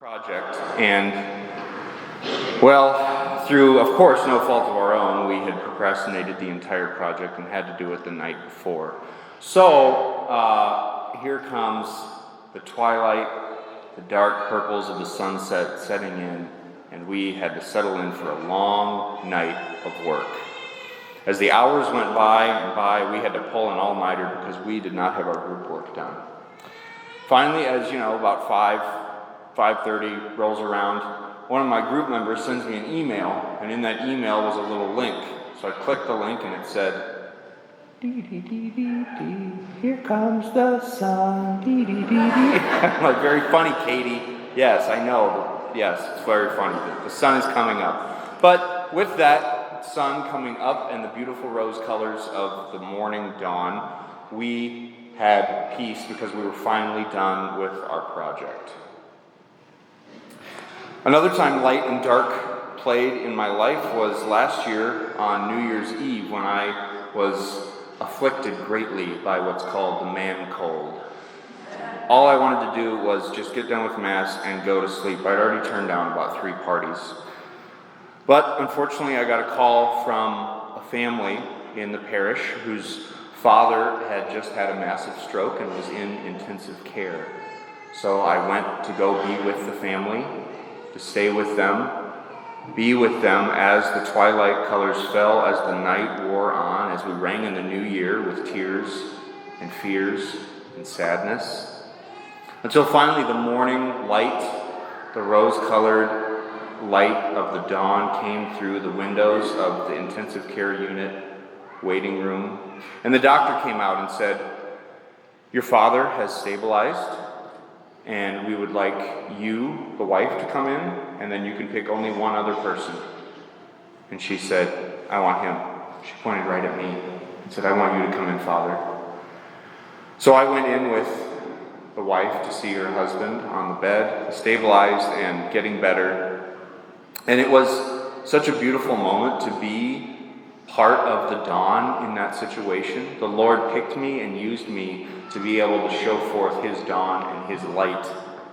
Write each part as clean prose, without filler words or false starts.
project, and well, through, of course, no fault of our own, we had procrastinated the entire project and had to do it the night before. So, here comes the twilight, the dark purples of the sunset setting in, and we had to settle in for a long night of work. As the hours went by and by, we had to pull an all-nighter because we did not have our group work done. Finally, as you know, about 5:30 rolls around, one of my group members sends me an email, and in that email was a little link. So I clicked the link and it said, dee dee dee dee dee, here comes the sun, dee dee dee dee. I'm like, very funny, Katie. Yes, I know. Yes, it's very funny. The sun is coming up. But with that sun coming up and the beautiful rose colors of the morning dawn, we had peace because we were finally done with our project. Another time light and dark played in my life was last year on New Year's Eve when I was afflicted greatly by what's called the man cold. All I wanted to do was just get done with Mass and go to sleep. I'd already turned down about 3 parties. But unfortunately, I got a call from a family in the parish whose father had just had a massive stroke and was in intensive care. So I went to go be with the family, to stay with them, be with them as the twilight colors fell, as the night wore on, as we rang in the new year with tears and fears and sadness. Until finally the morning light, the rose-colored light of the dawn came through the windows of the intensive care unit waiting room, and the doctor came out and said, "Your father has stabilized, and we would like you, the wife, to come in, and then you can pick only one other person." And she said, "I want him." She pointed right at me and said, "I want you to come in, Father." So I went in with the wife to see her husband on the bed, stabilized and getting better. And it was such a beautiful moment to be part of the dawn in that situation. The Lord picked me and used me to be able to show forth His dawn and His light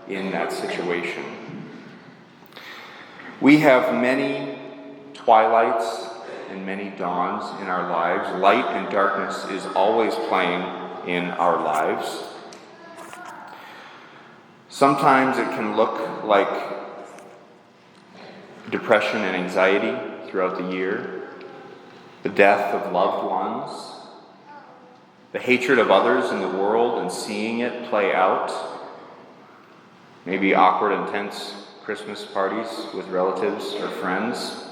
in that situation. We have many twilights and many dawns in our lives. Light and darkness is always playing in our lives. Sometimes it can look like depression and anxiety throughout the year, the death of loved ones, the hatred of others in the world and seeing it play out, maybe awkward and tense Christmas parties with relatives or friends,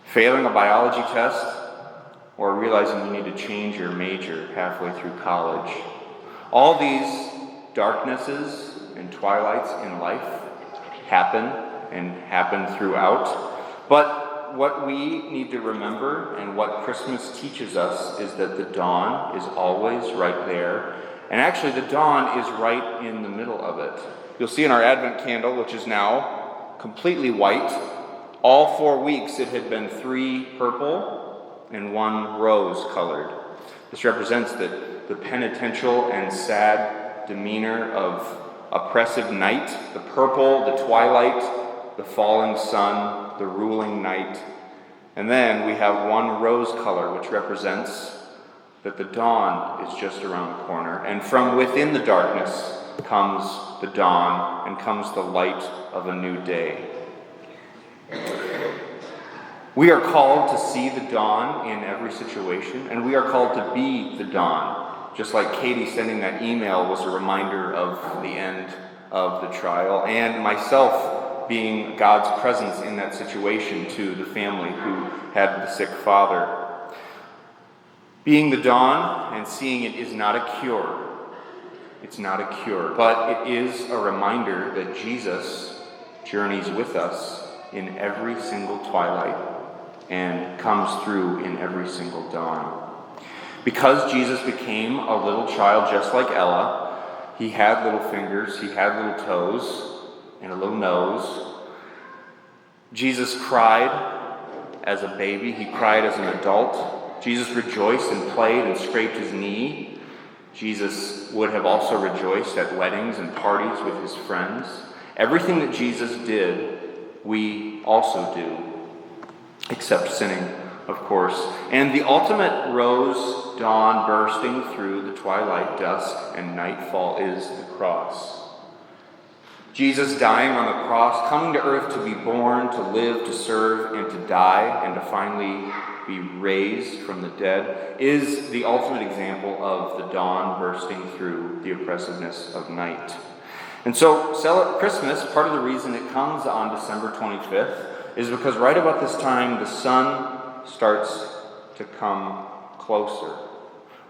failing a biology test, or realizing you need to change your major halfway through college. All these darknesses and twilights in life happen throughout. But what we need to remember and what Christmas teaches us is that the dawn is always right there. And actually the dawn is right in the middle of it. You'll see in our Advent candle, which is now completely white, all 4 weeks it had been 3 purple and 1 rose colored. This represents the penitential and sad demeanor of oppressive night, the purple, the twilight, the falling sun, the ruling night. And then we have 1 rose color, which represents that the dawn is just around the corner. And from within the darkness comes the dawn and comes the light of a new day. We are called to see the dawn in every situation, and we are called to be the dawn. Just like Katie sending that email was a reminder of the end of the trial, and myself being God's presence in that situation to the family who had the sick father. Being the dawn and seeing it is not a cure. It's not a cure, but it is a reminder that Jesus journeys with us in every single twilight and comes through in every single dawn. Because Jesus became a little child just like Ella, he had little fingers, he had little toes, and a little nose. Jesus cried as a baby. He cried as an adult. Jesus rejoiced and played and scraped his knee. Jesus would have also rejoiced at weddings and parties with his friends. Everything that Jesus did, we also do, except sinning, of course. And the ultimate rose dawn bursting through the twilight dusk and nightfall is the cross. Jesus dying on the cross, coming to earth to be born, to live, to serve, and to die, and to finally be raised from the dead, is the ultimate example of the dawn bursting through the oppressiveness of night. And so Christmas, part of the reason it comes on December 25th, is because right about this time the sun starts to come closer.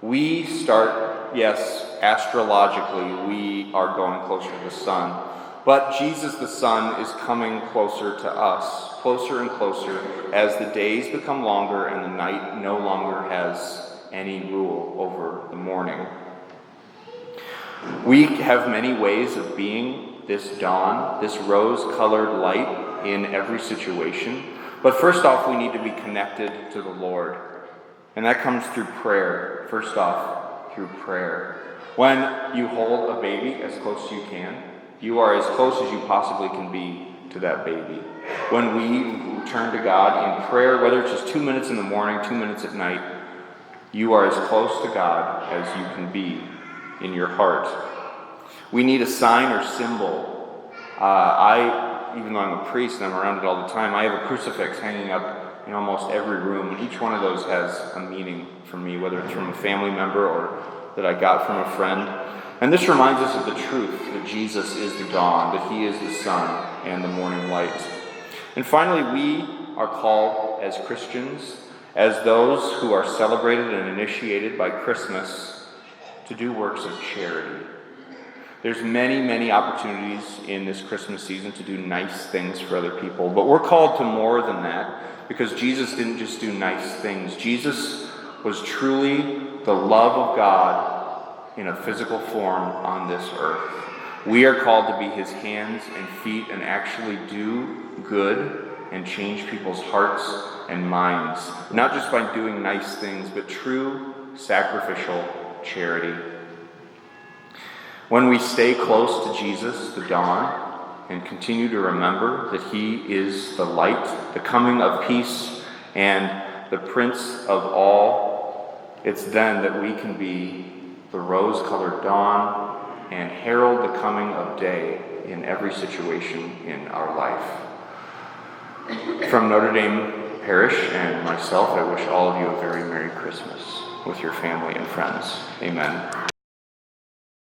We start, yes, astrologically, we are going closer to the sun. But Jesus the Son is coming closer to us, closer and closer, as the days become longer and the night no longer has any rule over the morning. We have many ways of being this dawn, this rose-colored light in every situation. But first off, we need to be connected to the Lord. And that comes through prayer. First off, through prayer. When you hold a baby as close as you can, you are as close as you possibly can be to that baby. When we turn to God in prayer, whether it's just 2 minutes in the morning, 2 minutes at night, you are as close to God as you can be in your heart. We need a sign or symbol. Even though I'm a priest and I'm around it all the time, I have a crucifix hanging up in almost every room, and each one of those has a meaning for me, whether it's from a family member or that I got from a friend. And this reminds us of the truth that Jesus is the dawn, that he is the sun and the morning light. And finally, we are called as Christians, as those who are celebrated and initiated by Christmas, to do works of charity. There's many, many opportunities in this Christmas season to do nice things for other people, but we're called to more than that, because Jesus didn't just do nice things. Jesus was truly the love of God in a physical form on this earth. We are called to be his hands and feet and actually do good and change people's hearts and minds, not just by doing nice things, but true sacrificial charity. When we stay close to Jesus, the dawn, and continue to remember that he is the light, the coming of peace, and the Prince of all, it's then that we can be the rose-colored dawn and herald the coming of day in every situation in our life. From Notre Dame Parish and myself, I wish all of you a very Merry Christmas with your family and friends. Amen.